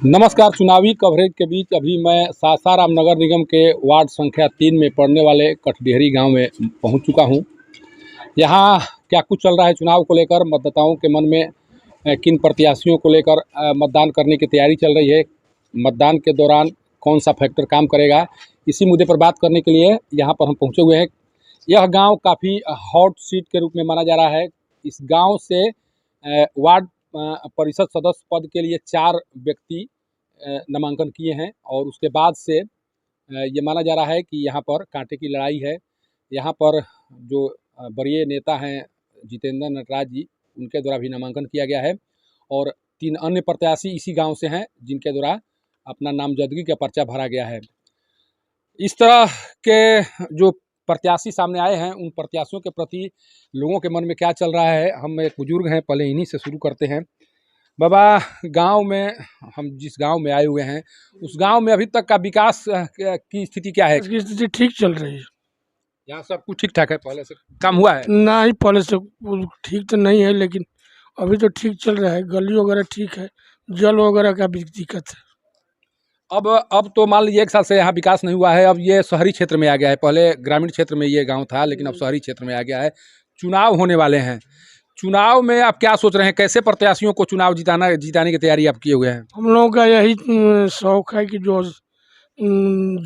नमस्कार। चुनावी कवरेज के बीच अभी मैं सासाराम नगर निगम के वार्ड संख्या 3 में पड़ने वाले कठडिहरी गांव में पहुंच चुका हूं। यहां क्या कुछ चल रहा है चुनाव को लेकर, मतदाताओं के मन में किन प्रत्याशियों को लेकर मतदान करने की तैयारी चल रही है, मतदान के दौरान कौन सा फैक्टर काम करेगा, इसी मुद्दे पर बात करने के लिए यहाँ पर हम पहुँचे हुए हैं। यह गाँव काफ़ी हॉट सीट के रूप में माना जा रहा है। इस गाँव से वार्ड परिषद सदस्य पद के लिए 4 व्यक्ति नामांकन किए हैं और उसके बाद से ये माना जा रहा है कि यहाँ पर कांटे की लड़ाई है। यहाँ पर जो वरीय नेता हैं जितेंद्र नटराज जी, उनके द्वारा भी नामांकन किया गया है और 3 अन्य प्रत्याशी इसी गांव से हैं जिनके द्वारा अपना नामजदगी का पर्चा भरा गया है। इस तरह के जो प्रत्याशी सामने आए हैं, उन प्रत्याशियों के प्रति लोगों के मन में क्या चल रहा है, हम एक बुजुर्ग हैं, पहले इन्हीं से शुरू करते हैं। बाबा, गांव में हम जिस गांव में आए हुए हैं, उस गांव में अभी तक का विकास की स्थिति क्या है? इसकी स्थिति ठीक चल रही है। यहाँ सब कुछ ठीक ठाक है, पहले से काम हुआ है? ना ही पहले से ठीक तो नहीं है, लेकिन अभी तो ठीक चल रहा है। गली वगैरह ठीक है, जल वगैरह का भी दिक्कत है। अब तो मान लीजिए 1 साल से यहाँ विकास नहीं हुआ है। अब ये शहरी क्षेत्र में आ गया है। पहले ग्रामीण क्षेत्र में ये गाँव था, लेकिन अब शहरी क्षेत्र में आ गया है। चुनाव होने वाले हैं, चुनाव में आप क्या सोच रहे हैं? कैसे प्रत्याशियों को चुनाव जिताने की तैयारी आप किए हुए हैं? हम लोगों का यही शौक है कि जो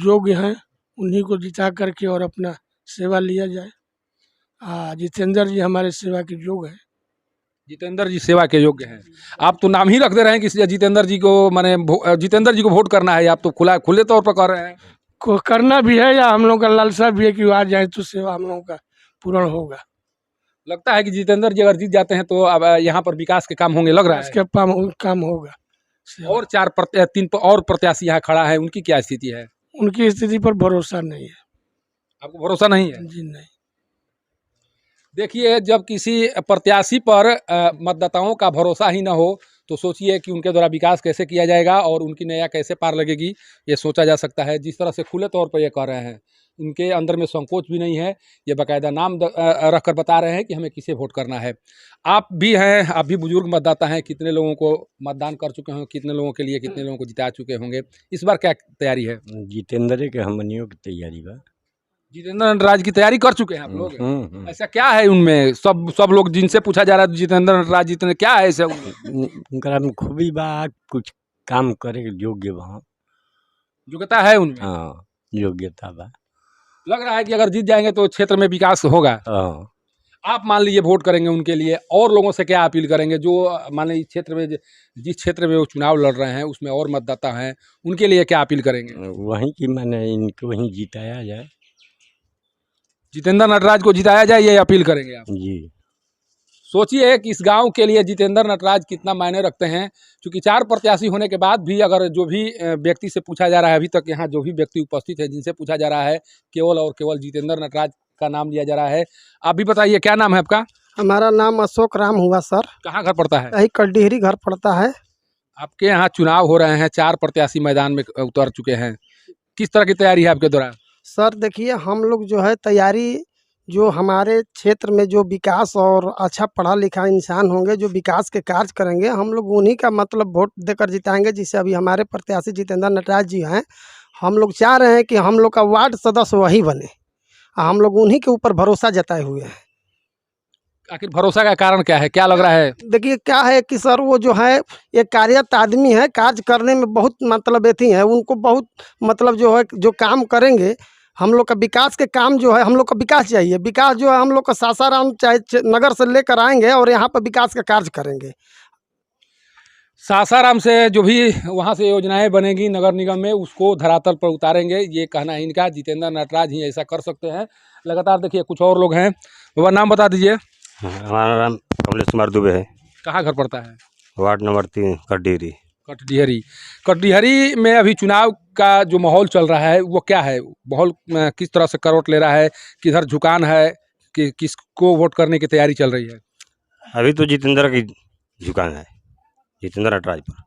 योग्य हैं उन्हीं को जिता करके और अपना सेवा लिया जाए। जितेंद्र जी हमारे सेवा के योग्य हैं। जितेंद्र जी सेवा के योग्य हैं। आप तो नाम ही रख दे रहे हैं कि जितेंद्र जी को, माने जितेंद्र जी को वोट करना है। आप तो खुले तौर पर कर रहे हैं। को करना भी है या हम लोग का लालसा भी है कि आ जाए तो सेवा हम लोगों का पूर्ण होगा। लगता है कि जितेंद्र जी अगर जीत जाते हैं तो अब यहाँ पर विकास के काम होंगे, लग रहा है। इसके काम होगा। और 3 और प्रत्याशी यहाँ खड़ा है, उनकी क्या स्थिति है? उनकी स्थिति पर भरोसा नहीं है। आपको भरोसा नहीं है? जी नहीं। देखिए, जब किसी प्रत्याशी पर मतदाताओं का भरोसा ही न हो तो सोचिए कि उनके द्वारा विकास कैसे किया जाएगा और उनकी नैया कैसे पार लगेगी, ये सोचा जा सकता है। जिस तरह से खुले तौर पर ये कह रहे हैं, उनके अंदर में संकोच भी नहीं है। ये बाकायदा नाम रख कर बता रहे हैं कि हमें किसे वोट करना है। आप भी हैं, आप भी बुजुर्ग मतदाता हैं। कितने लोगों को मतदान कर चुके हैं, कितने लोगों के लिए कितने लोगों को जिता चुके होंगे? इस बार क्या तैयारी है? जितेंद्र के हमनियों की तैयारी बा। जितेंद्र नटराज की तैयारी कर चुके हैं आप लोग? ऐसा क्या है उनमें? सब लोग जिनसे पूछा जा रहा है जितेंद्र नटराज जितने, क्या है ऐसा उनका में खूबी बा, कुछ काम करे के योग्य बा। योग्यता है उनमें? हाँ, योग्यता बा। लग रहा है कि अगर जीत जाएंगे तो क्षेत्र में विकास होगा। हाँ। आप मान लीजिए वोट करेंगे उनके लिए, और लोगों से क्या अपील करेंगे जो मान लीजिए क्षेत्र में, जिस क्षेत्र में वो चुनाव लड़ रहे हैं उसमें और मतदाता हैं, उनके लिए क्या अपील करेंगे? वहीं की मैंने इनको वहीं जिताया जाए। जितेंद्र नटराज को जिताया जाए, ये अपील करेंगे आप? जी। सोचिए कि इस गांव के लिए जितेंद्र नटराज कितना मायने रखते हैं। क्योंकि 4 प्रत्याशी होने के बाद भी अगर जो भी व्यक्ति से पूछा जा रहा है, अभी तक यहाँ जो भी व्यक्ति उपस्थित है जिनसे पूछा जा रहा है, केवल और केवल जितेंद्र नटराज का नाम लिया जा रहा है। आप भी बताइए, क्या नाम है आपका? हमारा नाम अशोक राम हुआ सर। कहाँ घर पड़ता है? यही कटडिहरी घर पड़ता है। आपके यहाँ चुनाव हो रहे हैं, 4 प्रत्याशी मैदान में उतर चुके हैं। किस तरह की तैयारी है आपके द्वारा? सर देखिए, हम लोग जो है तैयारी, जो हमारे क्षेत्र में जो विकास और अच्छा पढ़ा लिखा इंसान होंगे जो विकास के कार्य करेंगे, हम लोग उन्हीं का मतलब वोट देकर जिताएंगे। जिससे अभी हमारे प्रत्याशी जितेंद्र नटराज जी हैं, हम लोग चाह रहे हैं कि हम लोग का वार्ड सदस्य वही बने। हम लोग उन्हीं के ऊपर भरोसा जताए हुए हैं। आखिर भरोसा का कारण क्या है, क्या लग रहा है? देखिए क्या है कि सर वो जो है एक कार्यरत आदमी है, कार्य करने में बहुत मतलब एथी है उनको, बहुत मतलब जो है जो काम करेंगे। हम लोग का विकास के काम जो है, हम लोग का विकास चाहिए। विकास जो है हम लोग का सासाराम चाहे नगर से लेकर आएंगे और यहाँ पर विकास का कार्य करेंगे। सासाराम से जो भी वहाँ से योजनाएं बनेगी नगर निगम में, उसको धरातल पर उतारेंगे, ये कहना है इनका। जितेंद्र नटराज ही ऐसा कर सकते हैं। लगातार देखिए कुछ और लोग हैं। बाबा, नाम बता दीजिए। हमारा नाम कमलेश कुमार दुबे है। कहाँ घर पड़ता है? Ward number 3 कटडिहरी। कटडिहरी में अभी चुनाव का जो माहौल चल रहा है वो क्या है? माहौल किस तरह से करवट ले रहा है? किधर झुकान है कि किसको वोट करने की तैयारी चल रही है? अभी तो जितेंद्र की झुकान है, जितेंद्र नटराज पर।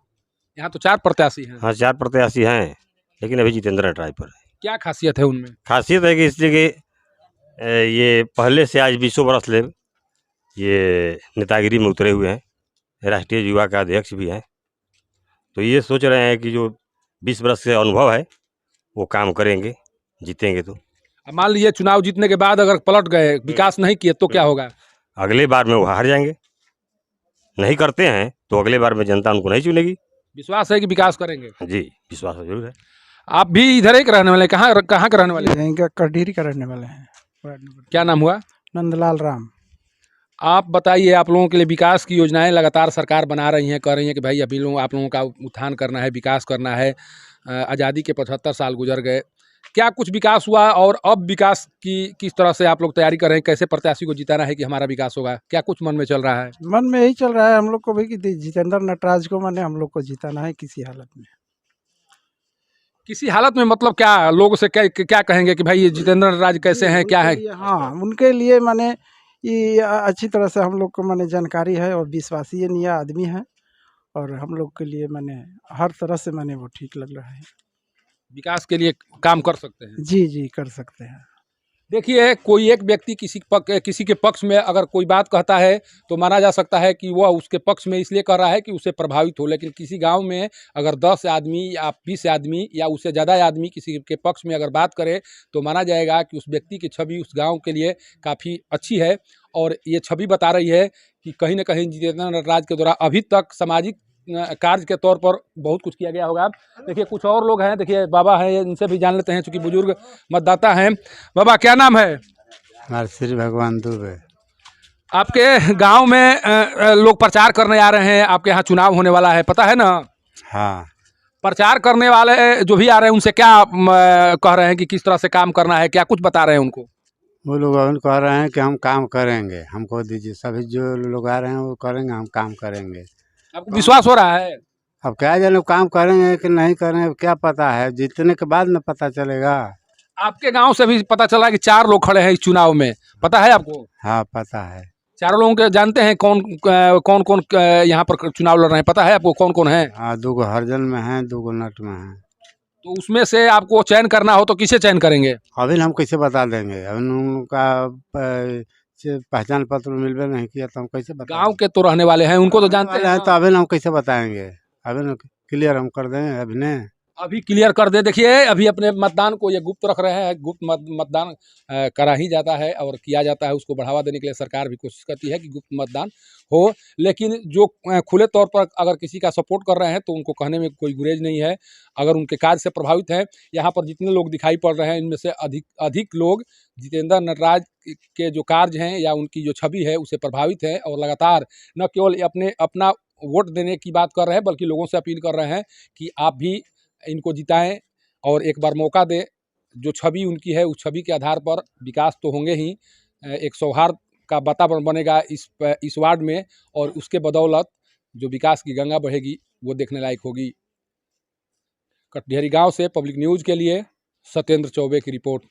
यहाँ तो 4 प्रत्याशी हैं। हाँ, 4 प्रत्याशी हैं, लेकिन अभी जितेंद्र नटराज पर है। क्या खासियत है उनमें? खासियत है कि इसलिए कि ये पहले से आज 20 बरस ले ये नेतागिरी में उतरे हुए हैं। राष्ट्रीय युवा का अध्यक्ष भी हैं। तो ये सोच रहे हैं कि जो 20 वर्ष से अनुभव है वो काम करेंगे, जीतेंगे तो। अब मान लीजिए चुनाव जीतने के बाद अगर पलट गए, विकास नहीं किए, तो क्या होगा? अगले बार में वो हार जाएंगे। नहीं करते हैं तो अगले बार में जनता उनको नहीं चुनेगी। विश्वास है कि विकास करेंगे? जी, विश्वास जरूर है। आप भी इधर एक रहने वाले, कहाँ कहाँ के रहने वाले? यहीं का कटघेरी का रहने वाले हैं। क्या नाम हुआ? नंदलाल राम। आप बताइए, आप लोगों के लिए विकास की योजनाएं लगातार सरकार बना रही हैं, कह रही हैं कि भाई अभी आप लोगों का उत्थान करना है, विकास करना है। आज़ादी के 75 साल गुजर गए, क्या कुछ विकास हुआ? और अब विकास की किस तरह से आप लोग तैयारी कर रहे हैं? कैसे प्रत्याशी को जिताना है कि हमारा विकास होगा? क्या कुछ मन में चल रहा है? मन में यही चल रहा है हम लोग को भी कि जितेंद्र नटराज को माने हम लोग को जिताना है किसी हालत में। किसी हालत में मतलब क्या? लोग से क्या क्या कहेंगे कि भाई ये जितेंद्र नटराज कैसे हैं, क्या है? हाँ, उनके लिए माने ये अच्छी तरह से हम लोग को माने जानकारी है और विश्वसनीय आदमी है और हम लोग के लिए माने हर तरह से माने वो ठीक लग रहा है। विकास के लिए काम कर सकते हैं। जी जी, कर सकते हैं। देखिए, कोई एक व्यक्ति किसी के पक्ष में अगर कोई बात कहता है तो माना जा सकता है कि वह उसके पक्ष में इसलिए कर रहा है कि उसे प्रभावित हो, लेकिन किसी गांव में अगर 10 आदमी या 20 आदमी या उससे ज़्यादा आदमी किसी के पक्ष में अगर बात करे तो माना जाएगा कि उस व्यक्ति की छवि उस गांव के लिए काफ़ी अच्छी है। और ये छवि बता रही है कि कहीं ना कहीं जितेंद्र नटराज के द्वारा अभी तक सामाजिक कार्य के तौर पर बहुत कुछ किया गया होगा। देखिए, कुछ और लोग हैं, देखिए बाबा हैं, इनसे भी जान लेते हैं, चूँकि बुजुर्ग मतदाता हैं। बाबा, क्या नाम है? हमारे श्री भगवान दुबे। आपके गांव में लोग प्रचार करने आ रहे हैं, आपके यहाँ चुनाव होने वाला है, पता है ना? हाँ, प्रचार करने वाले जो भी आ रहे हैं उनसे क्या कह रहे हैं कि किस तरह से काम करना है, क्या कुछ बता रहे हैं उनको? वो लोग अभी कह रहे हैं कि हम काम करेंगे, हमको दीजिए। सभी जो लोग आ रहे हैं वो करेंगे, हम काम करेंगे। आपको विश्वास हो रहा है? अब क्या जाने काम करेंगे कि नहीं करेंगे, क्या पता है, जीतने के बाद में पता चलेगा। आपके गांव से भी पता चला कि 4 लोग खड़े हैं इस चुनाव में, पता है आपको? हाँ, पता है। 4 लोगों के जानते हैं कौन कौन यहाँ पर चुनाव लड़ रहे हैं, पता है आपको कौन कौन है? हाँ, 2 हरजन में हैं, 2 नट में हैं। तो उसमें से आपको चयन करना हो तो किसे चयन करेंगे? अभी हम कैसे बता देंगे, अभी उनका पहचान पत्र मिलवे नहीं किया तो हम कैसे बता। गांव के तो रहने वाले हैं, उनको तो जानते हैं तो अभी हम कैसे बताएंगे, अभी क्लियर हम कर दें अभी ने। अभी क्लियर कर दे। देखिए, अभी अपने मतदान को ये गुप्त रख रहे हैं। गुप्त मतदान करा ही जाता है और किया जाता है, उसको बढ़ावा देने के लिए सरकार भी कोशिश करती है कि गुप्त मतदान हो। लेकिन जो खुले तौर पर अगर किसी का सपोर्ट कर रहे हैं तो उनको कहने में कोई गुरेज नहीं है। अगर उनके कार्य से प्रभावित हैं, यहाँ पर जितने लोग दिखाई पड़ रहे हैं इनमें से अधिक लोग जितेंद्र नटराज के जो कार्य हैं या उनकी जो छवि है उससे प्रभावित है और लगातार न केवल अपना वोट देने की बात कर रहे हैं बल्कि लोगों से अपील कर रहे हैं कि आप भी इनको जिताएं और एक बार मौका दें। जो छवि उनकी है उस छवि के आधार पर विकास तो होंगे ही, एक सौहार्द का वातावरण बनेगा इस वार्ड में और उसके बदौलत जो विकास की गंगा बहेगी वो देखने लायक होगी। कटडिहरी गांव से पब्लिक न्यूज़ के लिए सत्येंद्र चौबे की रिपोर्ट।